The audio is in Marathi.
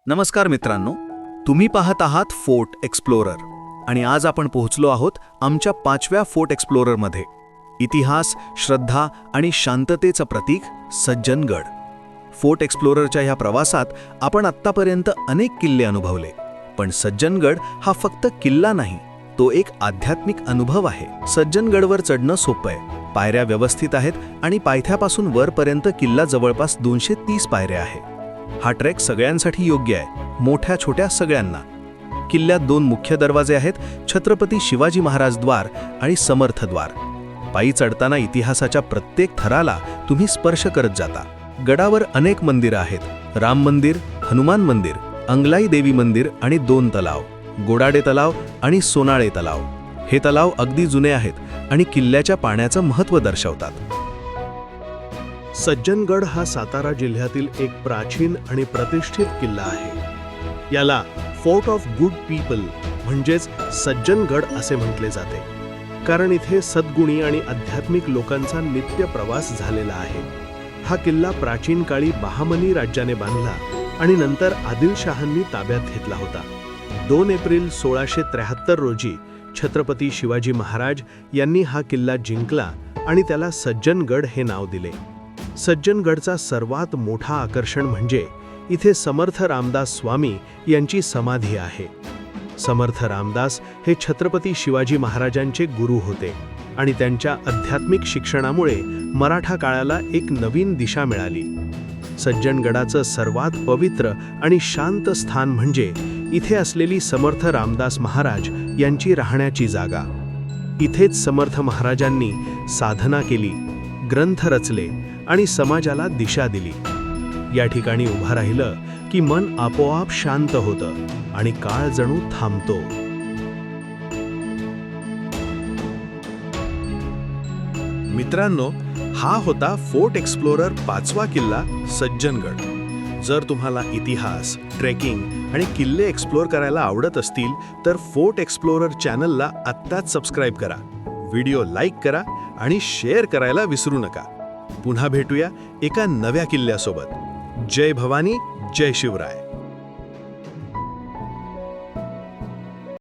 नमस्कार मित्रांनो, तुम्ही पाहत आहात फोर्ट एक्सप्लोरर आणि आज आपण पोहोचलो आहोत आमच्या 5व्या फोर्ट एक्सप्लोररमध्ये. इतिहास, श्रद्धा आणि शांततेचं प्रतीक सज्जनगड. फोर्ट एक्सप्लोररच्या ह्या प्रवासात आपण आत्तापर्यंत अनेक किल्ले अनुभवले, पण सज्जनगड हा फक्त किल्ला नाही, तो एक आध्यात्मिक अनुभव आहे. सज्जनगडवर चढणं सोपं आहे, पायऱ्या व्यवस्थित आहेत आणि पायथ्यापासून वरपर्यंत किल्ला जवळपास 230 पायऱ्या आहे. हा ट्रेक सगळ्यांसाठी योग्य आहे, मोठ्या छोट्या सगळ्यांना. किल्ल्यात 2 मुख्य दरवाजे आहेत, छत्रपती शिवाजी महाराज द्वार आणि समर्थ द्वार. पायी चढताना इतिहासाच्या प्रत्येक थराला तुम्ही स्पर्श करत जाता. गडावर अनेक मंदिरं आहेत, राम मंदिर, हनुमान मंदिर, अंगलाई देवी मंदिर आणि 2 तलाव, गोडाडे तलाव आणि सोनाळे तलाव. हे तलाव अगदी जुने आहेत आणि किल्ल्याच्या पाण्याचं महत्त्व दर्शवतात. सज्जनगड हा सातारा जिल्ह्यातील एक प्राचीन आणि प्रतिष्ठित किल्ला आहे. याला फोर्ट ऑफ गुड पीपल म्हणजेच सज्जनगड असे म्हटले जाते, कारण इथे सद्गुणी आणि आध्यात्मिक लोकांचा नित्य प्रवास झालेला आहे. हा किल्ला प्राचीन काळी बहामनी राज्याने बांधला आणि नंतर आदिलशहांनी ताब्यात घेतला होता. 2 एप्रिल 1673 रोजी छत्रपती शिवाजी महाराज यांनी हा किल्ला जिंकला आणि त्याला सज्जनगड हे नाव दिले. सज्जनगडचा सर्वात मोठा आकर्षण म्हणजे इथे समर्थ रामदास स्वामी यांची समाधी आहे. समर्थ रामदास हे छत्रपती शिवाजी महाराजांचे गुरु होते आणि त्यांच्या आध्यात्मिक शिक्षणामुळे मराठा काळाला एक नवीन दिशा मिळाली. सज्जनगडाचं सर्वात पवित्र आणि शांत स्थान म्हणजे इथे असलेली समर्थ रामदास महाराज यांची राहण्याची जागा. इथेच समर्थ महाराजांनी साधना केली, ग्रंथ रचले आणि समाजाला दिशा दिली. या ठिकाणी उभा राहिलं की मन आपोआप शांत होतं आणि काळ जणू थांबतो. मित्रांनो, हा होता फोर्ट एक्सप्लोरर 5वा किल्ला सज्जनगड. जर तुम्हाला इतिहास, ट्रेकिंग आणि किल्ले एक्सप्लोर करायला आवडत असतील तर फोर्ट एक्सप्लोरर चॅनलला आत्ताच सबस्क्राईब करा, व्हिडिओ लाईक करा आणि शेअर करायला विसरू नका. पुन्हा भेटूया एका नव्या किल्ल्यासोबत. जय भवानी, जय शिवराय.